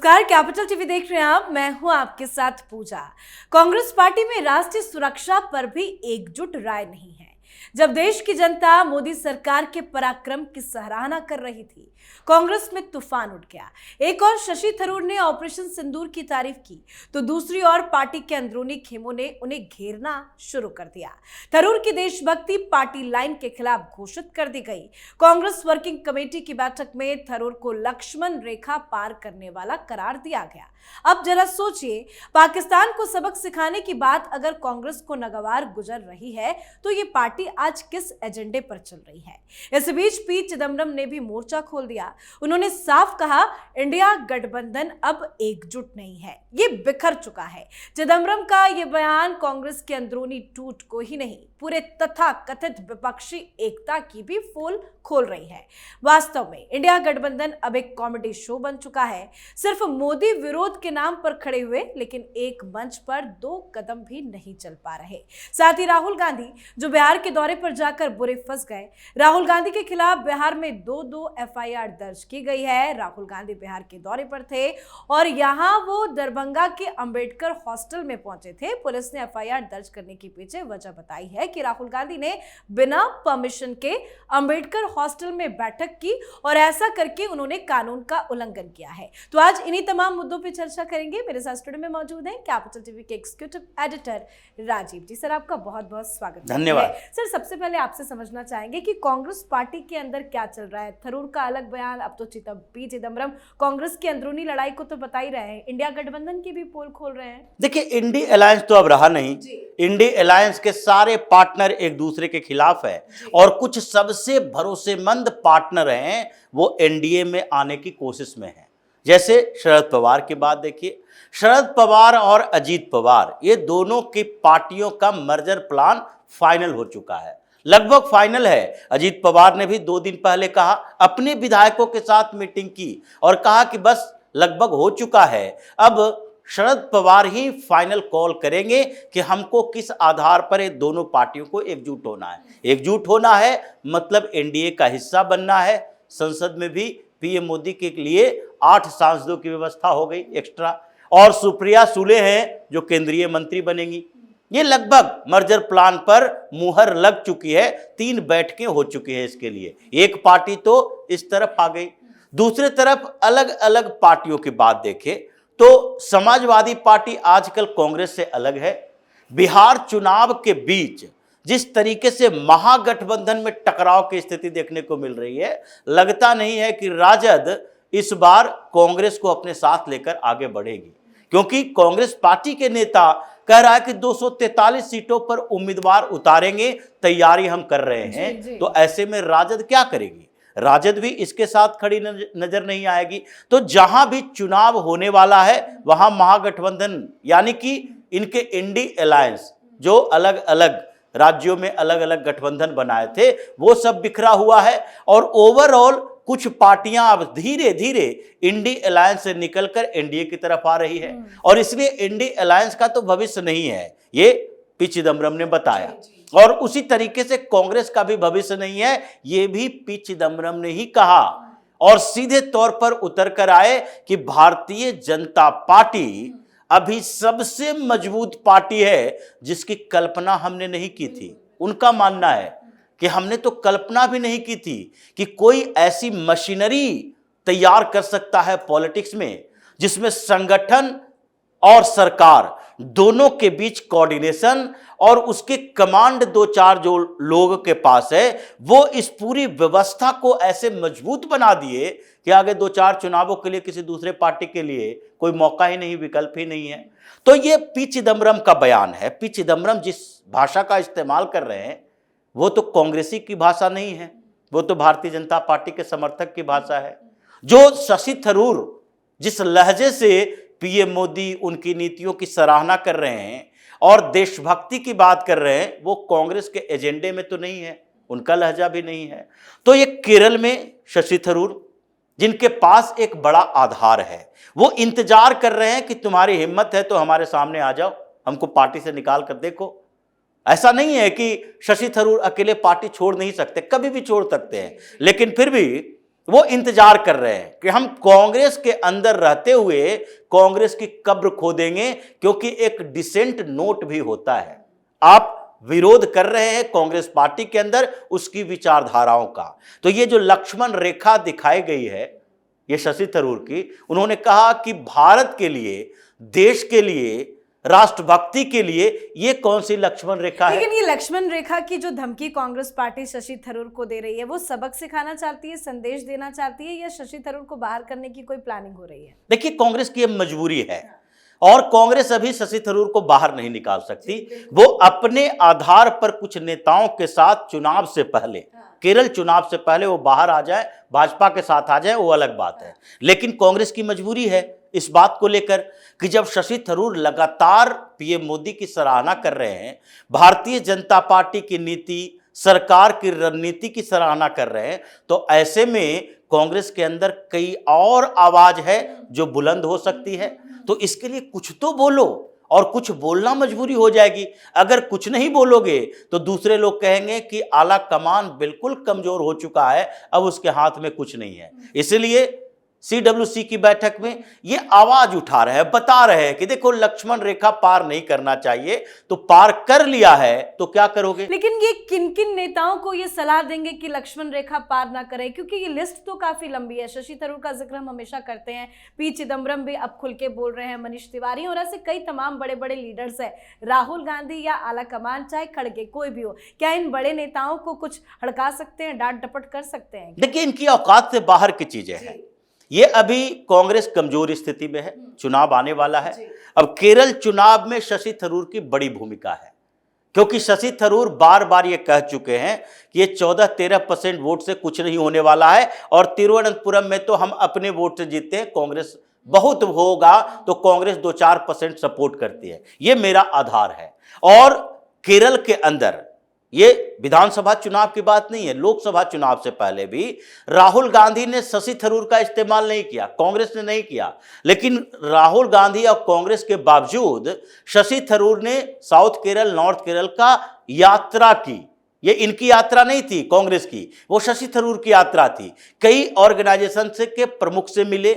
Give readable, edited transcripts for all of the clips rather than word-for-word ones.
नमस्कार, capital TV देख रहे हैं आप। मैं हूं आपके साथ पूजा। कांग्रेस पार्टी में राष्ट्रीय सुरक्षा पर भी एकजुट राय नहीं है। जब देश की जनता मोदी सरकार के पराक्रम की सराहना कर रही थी, कांग्रेस में तूफान उठ गया। एक और शशि थरूर ने ऑपरेशन सिंदूर की तारीफ की, तो दूसरी ओर पार्टी के अंदरूनी खेमों ने उन्हें घेरना शुरू कर दिया। थरूर की देशभक्ति पार्टी लाइन के खिलाफ घोषित कर दी गई। कांग्रेस वर्किंग कमेटी की बैठक में थरूर को लक्ष्मण रेखा पार करने वाला करार दिया गया। अब जरा सोचिए, पाकिस्तान को सबक सिखाने की बात अगर कांग्रेस को नागवार गुजर रही है, तो ये पार्टी आज किस एजेंडे पर चल रही है। इस बीच पी चिदम्बरम ने भी मोर्चा खोल दिया। उन्होंने साफ कहा, इंडिया गठबंधन अब एकजुट नहीं है, ये बिखर चुका है। चिदम्बरम का ये बयान कांग्रेस के अंदरूनी टूट को ही नहीं, पूरे तथा कथित विपक्षी एकता की भी पोल खोल रही है। वास्तव में इंडिया गठबंधन अब एक कॉमेडी शो बन चुका है। सिर्फ मोदी विरोध के नाम पर खड़े हुए, लेकिन एक मंच पर दो कदम भी नहीं चल पा रहे। साथ ही राहुल गांधी जो बिहार के दौरे पर जाकर बुरे फंस गए। राहुल गांधी के खिलाफ बिहार में दो एफआईआर दर्ज की गई है। राहुल गांधी बिहार के दौरे पर थे और यहां वो दरभंगा के अंबेडकर हॉस्टल में पहुंचे थे। पुलिस ने एफआईआर दर्ज करने के पीछे वजह बताई है कि राहुल गांधी ने बिना परमिशन के अंबेडकर हॉस्टल में बैठक की और ऐसा करके उन्होंने कानून का उल्लंघन किया है। तो आज इन्हीं तमाम मुद्दों पर चर्चा करेंगे। मेरे साथ स्टूडियो में मौजूद हैं कैपिटल टीवी के एग्जीक्यूटिव एडिटर राजीव जी। सर, आपका बहुत बहुत स्वागत है। धन्यवाद। सर, सबसे पहले आपसे समझना चाहेंगे कि कांग्रेस पार्टी के अंदर क्या चल रहा है। थरूर का अलग बयान, अब तो पी चिदम्बरम कांग्रेस की अंदरूनी लड़ाई को तो बता ही रहे हैं, इंडिया गठबंधन की भी पोल खोल रहे हैं। देखिए, इंडी अलायंस तो अब रहा नहीं। इंडी अलायंस के सारे पार्टनर एक दूसरे के खिलाफ है और कुछ सबसे भरोसेमंद पार्टनर हैं वो एनडीए में आने की कोशिश में हैं। जैसे शरद पवार की बात देखिए, शरद पवार और अजीत पवार, ये दोनों की पार्टियों का मर्जर प्लान फाइनल हो चुका है, लगभग फाइनल है। अजीत पवार ने भी 2 दिन पहले कहा, अपने विधायकों के साथ मीटिंग की और कहा कि बस लगभग हो चुका है। अब शरद पवार ही फाइनल कॉल करेंगे कि हमको किस आधार पर ये दोनों पार्टियों को एकजुट होना है। एकजुट होना है मतलब एनडीए का हिस्सा बनना है। संसद में भी पीएम मोदी के लिए 8 सांसदों की व्यवस्था हो गई एक्स्ट्रा, और सुप्रिया सुले हैं जो केंद्रीय मंत्री बनेंगी। ये लगभग मर्जर प्लान पर मुहर लग चुकी है। 3 बैठकें हो चुकी है इसके लिए। एक पार्टी तो इस तरफ आ गई। दूसरी तरफ अलग अलग पार्टियों की बात देखें तो समाजवादी पार्टी आजकल कांग्रेस से अलग है। बिहार चुनाव के बीच जिस तरीके से महागठबंधन में टकराव की स्थिति देखने को मिल रही है, लगता नहीं है कि राजद इस बार कांग्रेस को अपने साथ लेकर आगे बढ़ेगी, क्योंकि कांग्रेस पार्टी के नेता कह रहा है कि 243 सीटों पर उम्मीदवार उतारेंगे, तैयारी हम कर रहे हैं। तो ऐसे में राजद क्या करेगी? राजद भी इसके साथ खड़ी नजर नहीं आएगी। तो जहां भी चुनाव होने वाला है वहां महागठबंधन यानी कि इनके इंडी अलायंस जो अलग अलग राज्यों में अलग अलग गठबंधन बनाए थे वो सब बिखरा हुआ है और ओवरऑल कुछ पार्टियां अब धीरे धीरे इंडी अलायंस से निकलकर एनडीए की तरफ आ रही है और इसलिए इंडी अलायंस का तो भविष्य नहीं है, ये पी चिदम्बरम ने बताया। और उसी तरीके से कांग्रेस का भी भविष्य नहीं है, ये भी पी चिदम्बरम ने ही कहा और सीधे तौर पर उतर कर आए कि भारतीय जनता पार्टी अभी सबसे मजबूत पार्टी है जिसकी कल्पना हमने नहीं की थी। उनका मानना है कि हमने तो कल्पना भी नहीं की थी कि कोई ऐसी मशीनरी तैयार कर सकता है पॉलिटिक्स में जिसमें संगठन और सरकार दोनों के बीच कोऑर्डिनेशन और उसके कमांड 2-4 जो लोग के पास है वो इस पूरी व्यवस्था को ऐसे मजबूत बना दिए कि आगे 2-4 चुनावों के लिए किसी दूसरे पार्टी के लिए कोई मौका ही नहीं, विकल्प ही नहीं है। तो ये पी चिदम्बरम का बयान है। पी चिदम्बरम जिस भाषा का इस्तेमाल कर रहे हैं वो तो कांग्रेसी की भाषा नहीं है, वो तो भारतीय जनता पार्टी के समर्थक की भाषा है। जो शशि थरूर जिस लहजे से पीएम मोदी उनकी नीतियों की सराहना कर रहे हैं और देशभक्ति की बात कर रहे हैं, वो कांग्रेस के एजेंडे में तो नहीं है, उनका लहजा भी नहीं है। तो ये केरल में शशि थरूर जिनके पास एक बड़ा आधार है, वो इंतजार कर रहे हैं कि तुम्हारी हिम्मत है तो हमारे सामने आ जाओ, हमको पार्टी से निकाल कर देखो। ऐसा नहीं है कि शशि थरूर अकेले पार्टी छोड़ नहीं सकते, कभी भी छोड़ सकते हैं, लेकिन फिर भी वो इंतजार कर रहे हैं कि हम कांग्रेस के अंदर रहते हुए कांग्रेस की कब्र खोदेंगे, क्योंकि एक डिसेंट नोट भी होता है। आप विरोध कर रहे हैं कांग्रेस पार्टी के अंदर उसकी विचारधाराओं का। तो ये जो लक्ष्मण रेखा दिखाई गई है ये शशि थरूर की, उन्होंने कहा कि भारत के लिए, देश के लिए, राष्ट्रभक्ति के लिए ये कौन सी लक्ष्मण रेखा है? लेकिन ये लक्ष्मण रेखा की जो धमकी कांग्रेस पार्टी शशि थरूर को दे रही है, वो सबक सिखाना चाहती है, संदेश देना चाहती है, या शशि थरूर को बाहर करने की कोई प्लानिंग हो रही है? देखिए, कांग्रेस की यह मजबूरी है और कांग्रेस अभी शशि थरूर को बाहर नहीं निकाल सकती। वो अपने आधार पर कुछ नेताओं के साथ चुनाव से पहले, केरल चुनाव से पहले वो बाहर आ जाए, भाजपा के साथ आ जाए, वो अलग बात है। लेकिन कांग्रेस की मजबूरी है इस बात को लेकर कि जब शशि थरूर लगातार पीएम मोदी की सराहना कर रहे हैं, भारतीय जनता पार्टी की नीति, सरकार की रणनीति की सराहना कर रहे हैं, तो ऐसे में कांग्रेस के अंदर कई और आवाज है जो बुलंद हो सकती है। तो इसके लिए कुछ तो बोलो, और कुछ बोलना मजबूरी हो जाएगी। अगर कुछ नहीं बोलोगे तो दूसरे लोग कहेंगे कि आला कमान बिल्कुल कमजोर हो चुका है, अब उसके हाथ में कुछ नहीं है। इसलिए सीडब्ल्यूसी की बैठक में ये आवाज उठा रहे हैं, बता रहे हैं कि देखो लक्ष्मण रेखा पार नहीं करना चाहिए, तो पार कर लिया है तो क्या करोगे? लेकिन ये किन किन नेताओं को ये सलाह देंगे कि लक्ष्मण रेखा पार ना करें? क्योंकि ये लिस्ट तो काफी लंबी है। शशि थरूर का जिक्र हम हमेशा करते हैं, पी चिदम्बरम भी अब खुल के बोल रहे हैं, मनीष तिवारी, और ऐसे कई तमाम बड़े बड़े लीडर्स है, राहुल गांधी या आला कमान, चाहे खड़गे, कोई भी हो। क्या इन बड़े नेताओं को कुछ हड़का सकते हैं, डांट डपट कर सकते हैं? देखिए, इनकी औकात से बाहर की चीजें हैं। ये अभी कांग्रेस कमजोर स्थिति में है, चुनाव आने वाला है। अब केरल चुनाव में शशि थरूर की बड़ी भूमिका है, क्योंकि शशि थरूर बार बार ये कह चुके हैं कि ये 14-13% वोट से कुछ नहीं होने वाला है, और तिरुवनंतपुरम में तो हम अपने वोट से जीतते हैं, कांग्रेस बहुत होगा तो कांग्रेस 2-4% सपोर्ट करती है, ये मेरा आधार है। और केरल के अंदर ये विधानसभा चुनाव की बात नहीं है, लोकसभा चुनाव से पहले भी राहुल गांधी ने शशि थरूर का इस्तेमाल नहीं किया, कांग्रेस ने नहीं किया। लेकिन राहुल गांधी और कांग्रेस के बावजूद शशि थरूर ने साउथ केरल, नॉर्थ केरल का यात्रा की। ये इनकी यात्रा नहीं थी कांग्रेस की, वो शशि थरूर की यात्रा थी। कई ऑर्गेनाइजेशन से के प्रमुख से मिले,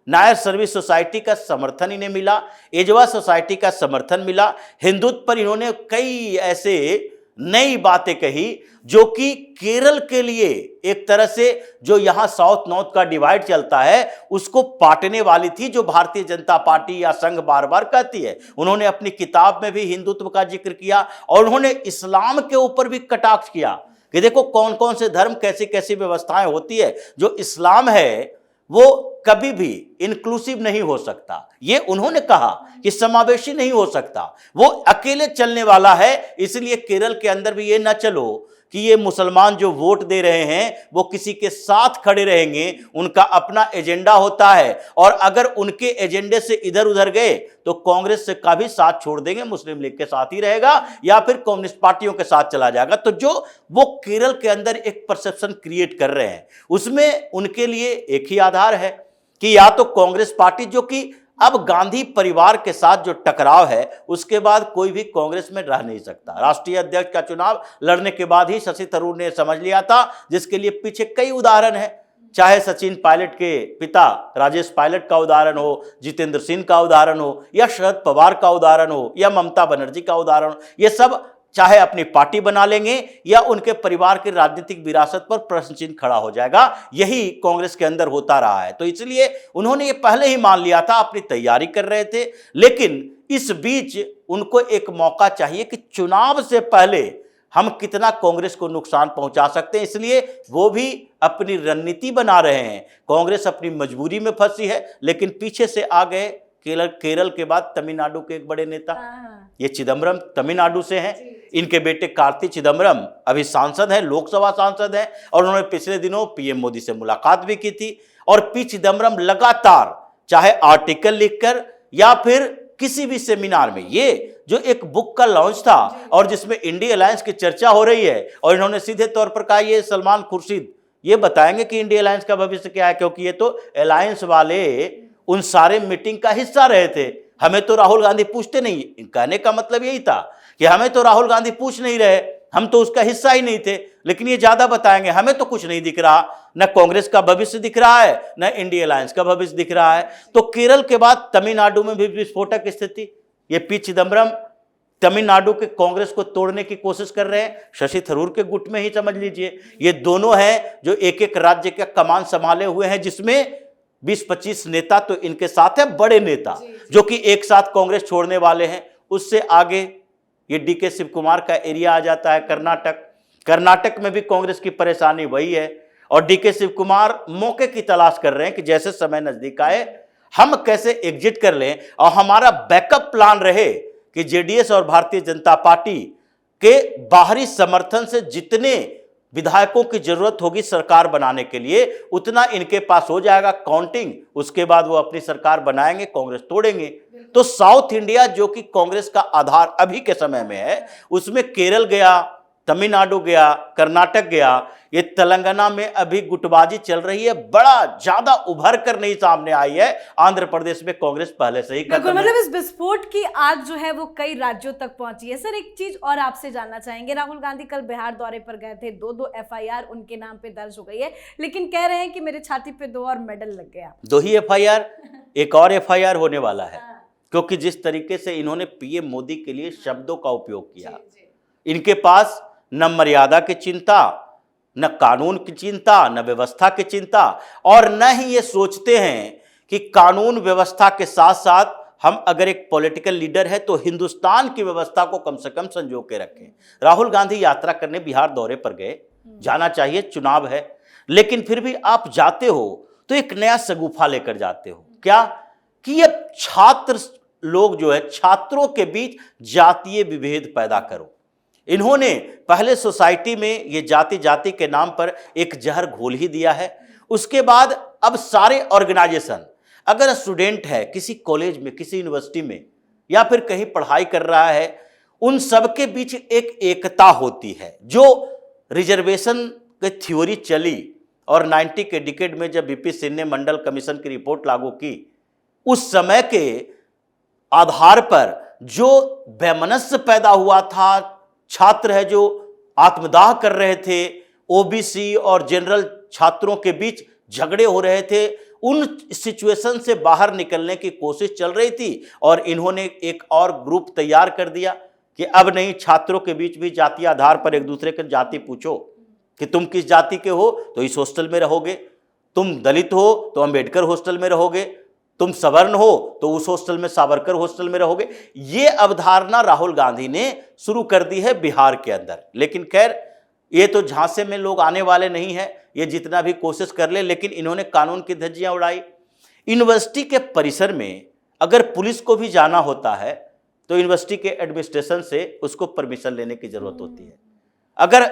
नायर सर्विस सोसाइटी का समर्थन इन्हें मिला, एजवा सोसाइटी का समर्थन मिला, हिंदुत्व पर इन्होंने कई ऐसे नई बातें कही जो कि केरल के लिए एक तरह से जो यहां साउथ नॉर्थ का डिवाइड चलता है उसको पाटने वाली थी, जो भारतीय जनता पार्टी या संघ बार बार कहती है। उन्होंने अपनी किताब में भी हिंदुत्व का जिक्र किया, और उन्होंने इस्लाम के ऊपर भी कटाक्ष किया कि देखो कौन कौन से धर्म, कैसी कैसी व्यवस्थाएं होती है। जो इस्लाम है वो कभी भी इंक्लूसिव नहीं हो सकता, ये उन्होंने कहा कि समावेशी नहीं हो सकता, वो अकेले चलने वाला है। इसलिए केरल के अंदर भी ये ना चलो कि ये मुसलमान जो वोट दे रहे हैं वो किसी के साथ खड़े रहेंगे, उनका अपना एजेंडा होता है, और अगर उनके एजेंडे से इधर उधर गए तो कांग्रेस से का भी साथ छोड़ देंगे, मुस्लिम लीग के साथ ही रहेगा या फिर कम्युनिस्ट पार्टियों के साथ चला जाएगा। तो जो वो केरल के अंदर एक परसेप्शन क्रिएट कर रहे हैं, उसमें उनके लिए एक ही आधार है कि या तो कांग्रेस पार्टी, जो कि अब गांधी परिवार के साथ जो टकराव है उसके बाद कोई भी कांग्रेस में रह नहीं सकता। राष्ट्रीय अध्यक्ष का चुनाव लड़ने के बाद ही शशि थरूर ने समझ लिया था, जिसके लिए पीछे कई उदाहरण हैं, चाहे सचिन पायलट के पिता राजेश पायलट का उदाहरण हो, जितेंद्र सिंह का उदाहरण हो, या शरद पवार का उदाहरण हो, या ममता बनर्जी का उदाहरण हो। ये सब चाहे अपनी पार्टी बना लेंगे या उनके परिवार की राजनीतिक विरासत पर प्रश्न चिन्ह खड़ा हो जाएगा। यही कांग्रेस के अंदर होता रहा है। तो इसलिए उन्होंने ये पहले ही मान लिया था, अपनी तैयारी कर रहे थे। लेकिन इस बीच उनको एक मौका चाहिए कि चुनाव से पहले हम कितना कांग्रेस को नुकसान पहुंचा सकते हैं, इसलिए वो भी अपनी रणनीति बना रहे हैं। कांग्रेस अपनी मजबूरी में फंसी है, लेकिन पीछे से आ गए केरल के बाद तमिलनाडु के एक बड़े नेता, ये चिदम्बरम तमिलनाडु से हैं। इनके बेटे कार्ति चिदम्बरम अभी सांसद हैं, लोकसभा सांसद हैं, और उन्होंने पिछले दिनों पीएम मोदी से मुलाकात भी की थी। और पी चिदम्बरम लगातार चाहे आर्टिकल लिखकर या फिर किसी भी सेमिनार में, ये जो एक बुक का लॉन्च था और जिसमें इंडिया अलायंस की चर्चा हो रही है, और इन्होंने सीधे तौर पर कहा ये सलमान खुर्शीद ये बताएंगे कि इंडिया अलायंस का भविष्य क्या है, क्योंकि ये तो अलायंस वाले उन सारे मीटिंग का हिस्सा रहे थे। हमें तो राहुल गांधी पूछते नहीं। कहने का मतलब यही था कि हमें तो राहुल गांधी पूछ नहीं रहे, हम तो उसका हिस्सा ही नहीं थे, लेकिन ये ज्यादा बताएंगे हमें तो कुछ नहीं दिख रहा, न कांग्रेस का भविष्य दिख रहा है, न इंडिया अलायंस का भविष्य दिख रहा है। तो केरल के बाद तमिलनाडु में भी विस्फोटक स्थिति, ये पी चिदम्बरम तमिलनाडु के कांग्रेस को तोड़ने की कोशिश कर रहे हैं, शशि थरूर के गुट में ही समझ लीजिए। ये दोनों हैं जो एक एक राज्य का कमान संभाले हुए हैं, जिसमें 20-25 नेता तो इनके साथ है, बड़े नेता जो कि एक साथ कांग्रेस छोड़ने वाले हैं। उससे आगे ये डीके शिव कुमार का एरिया आ जाता है, कर्नाटक में भी कांग्रेस की परेशानी वही है, और डीके शिव कुमार मौके की तलाश कर रहे हैं कि जैसे समय नजदीक आए हम कैसे एग्जिट कर लें और हमारा बैकअप प्लान रहे कि जेडीएस और भारतीय जनता पार्टी के बाहरी समर्थन से जितने विधायकों की जरूरत होगी सरकार बनाने के लिए उतना इनके पास हो जाएगा काउंटिंग, उसके बाद वो अपनी सरकार बनाएंगे, कांग्रेस तोड़ेंगे। तो साउथ इंडिया जो कि कांग्रेस का आधार अभी के समय में है, उसमें केरल गया, तमिलनाडु गया, कर्नाटक गया, ये तेलंगाना में अभी गुटबाजी चल रही है, बड़ा ज्यादा उभर कर नहीं सामने आई है। आंध्र प्रदेश में कांग्रेस पहले से ही मतलब इस विस्फोट की आग जो है वो कई राज्यों तक पहुंची है। सर एक चीज और आपसे जानना चाहेंगे, राहुल गांधी कल बिहार दौरे पर गए थे, 2 एफआईआर उनके नाम पे दर्ज हो गई है, लेकिन कह रहे हैं कि मेरे छाती पे 2 और मेडल लग गया। 2 ही एफआईआर, एक और एफआईआर होने वाला है, क्योंकि जिस तरीके से इन्होंने पीएम मोदी के लिए शब्दों का उपयोग किया, इनके पास न मर्यादा की चिंता, न कानून की चिंता, न व्यवस्था की चिंता, और न ही ये सोचते हैं कि कानून व्यवस्था के साथ साथ हम अगर एक पॉलिटिकल लीडर है तो हिंदुस्तान की व्यवस्था को कम से कम संजो के रखें। राहुल गांधी यात्रा करने बिहार दौरे पर गए, जाना चाहिए, चुनाव है, लेकिन फिर भी आप जाते हो तो एक नया सगुफा लेकर जाते हो, क्या कि ये छात्र लोग जो है, छात्रों के बीच जातीय विभेद पैदा करो। इन्होंने पहले सोसाइटी में ये जाति जाति के नाम पर एक जहर घोल ही दिया है। उसके बाद अब सारे ऑर्गेनाइजेशन, अगर स्टूडेंट है किसी कॉलेज में, किसी यूनिवर्सिटी में, या फिर कहीं पढ़ाई कर रहा है, उन सब के बीच एक एकता होती है। जो रिजर्वेशन की थ्योरी चली और 90 के डिकेड में जब वीपी सिंह ने मंडल कमीशन की रिपोर्ट लागू की, उस समय के आधार पर जो वैमनस्य पैदा हुआ था, छात्र है जो आत्मदाह कर रहे थे, ओबीसी और जनरल छात्रों के बीच झगड़े हो रहे थे, उन सिचुएशन से बाहर निकलने की कोशिश चल रही थी, और इन्होंने एक और ग्रुप तैयार कर दिया कि अब नहीं, छात्रों के बीच भी जातीय आधार पर एक दूसरे की जाति पूछो कि तुम किस जाति के हो तो इस हॉस्टल में रहोगे, तुम दलित हो तो अंबेडकर हॉस्टल में रहोगे, तुम सवर्ण हो तो उस हॉस्टल में सावरकर हॉस्टल में रहोगे। ये अवधारणा राहुल गांधी ने शुरू कर दी है बिहार के अंदर। लेकिन खैर, ये तो झांसे में लोग आने वाले नहीं है, ये जितना भी कोशिश कर ले, लेकिन इन्होंने कानून की धज्जियां उड़ाई। यूनिवर्सिटी के परिसर में अगर पुलिस को भी जाना होता है तो यूनिवर्सिटी के एडमिनिस्ट्रेशन से उसको परमिशन लेने की जरूरत होती है। अगर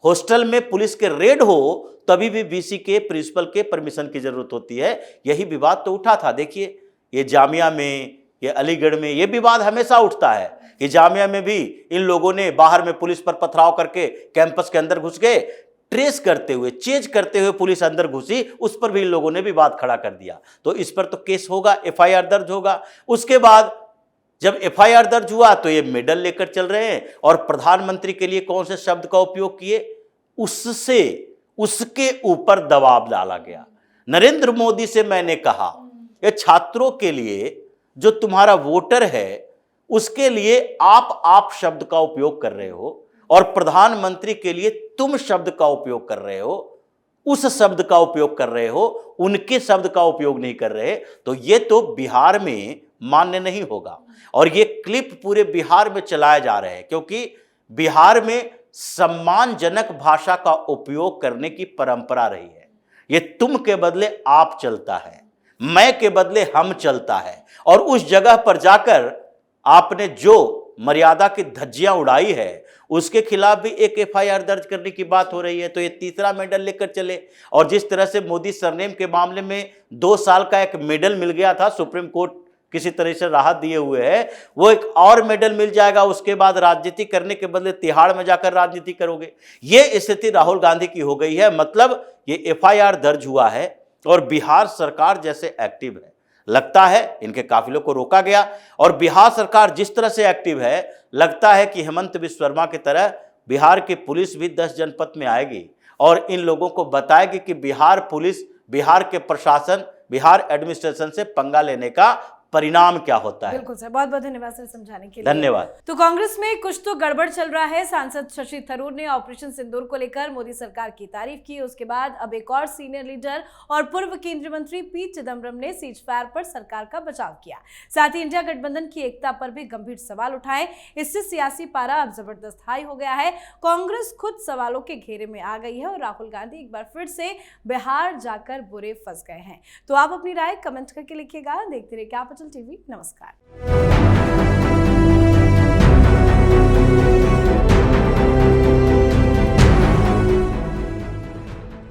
हॉस्टल में पुलिस के रेड हो तभी भी बीसी के प्रिंसिपल के परमिशन की जरूरत होती है। यही विवाद तो उठा था, देखिए ये जामिया में, ये अलीगढ़ में, ये विवाद हमेशा उठता है कि जामिया में भी इन लोगों ने बाहर में पुलिस पर पथराव करके कैंपस के अंदर घुस गए, ट्रेस करते हुए, चेज करते हुए पुलिस अंदर घुसी, उस पर भी इन लोगों ने विवाद खड़ा कर दिया। तो इस पर तो केस होगा, एफआईआर दर्ज होगा। उसके बाद जब एफआईआर दर्ज हुआ तो ये मेडल लेकर चल रहे हैं, और प्रधानमंत्री के लिए कौन से शब्द का उपयोग किए, उससे उसके ऊपर दबाव डाला गया। नरेंद्र मोदी से मैंने कहा, ये छात्रों के लिए जो तुम्हारा वोटर है उसके लिए आप शब्द का उपयोग कर रहे हो, और प्रधानमंत्री के लिए तुम शब्द का उपयोग कर रहे हो, उस शब्द का उपयोग कर रहे हो, उनके शब्द का उपयोग नहीं कर रहे, तो ये तो बिहार में मान्य नहीं होगा। और ये क्लिप पूरे बिहार में चलाए जा रहे हैं, क्योंकि बिहार में सम्मानजनक भाषा का उपयोग करने की परंपरा रही है। ये तुम के बदले आप चलता है, मैं के बदले हम चलता है, और उस जगह पर जाकर आपने जो मर्यादा की धज्जियां उड़ाई है उसके खिलाफ भी एक एफआईआर दर्ज करने की बात हो रही है। तो ये तीसरा मेडल लेकर चले, और जिस तरह से मोदी सरनेम के मामले में 2 साल का एक मेडल मिल गया था, सुप्रीम कोर्ट किसी तरह से राहत दिए हुए है, वो एक और मेडल मिल जाएगा। उसके बाद राजनीति करने के बदले तिहाड़ में जाकर राजनीति करोगे। ये स्थिति राहुल गांधी की हो गई है। मतलब ये एफआईआर दर्ज हुआ है और बिहार सरकार जैसे एक्टिव है, लगता है इनके काफिलों को रोका गया, और बिहार सरकार जिस तरह से एक्टिव है, लगता है कि हेमंत बिश्व शर्मा की तरह बिहार की पुलिस भी 10 जनपद में आएगी और इन लोगों को बताएगी कि बिहार पुलिस, बिहार के प्रशासन, बिहार एडमिनिस्ट्रेशन से पंगा लेने का परिणाम क्या होता है। बिल्कुल सर, बहुत बहुत धन्यवाद सर समझाने के लिए। धन्यवाद। तो कांग्रेस में कुछ तो गड़बड़ चल रहा है। सांसद शशि थरूर ने ऑपरेशन सिंदूर को लेकर मोदी सरकार की तारीफ की। उसके बाद अब एक और सीनियर लीडर और पूर्व केंद्रीय मंत्री पी चिदम्बरम ने सीज फायर पर सरकार का बचाव किया। साथ ही इंडिया गठबंधन की एकता पर भी गंभीर सवाल उठाए। इससे सियासी पारा अब जबरदस्त हाई हो गया है। कांग्रेस खुद सवालों के घेरे में आ गई है और राहुल गांधी एक बार फिर से बिहार जाकर बुरे फंस गए हैं। तो आप अपनी राय कमेंट करके लिखिएगा। देखते रहिए कैपिटल टीवी। नमस्कार।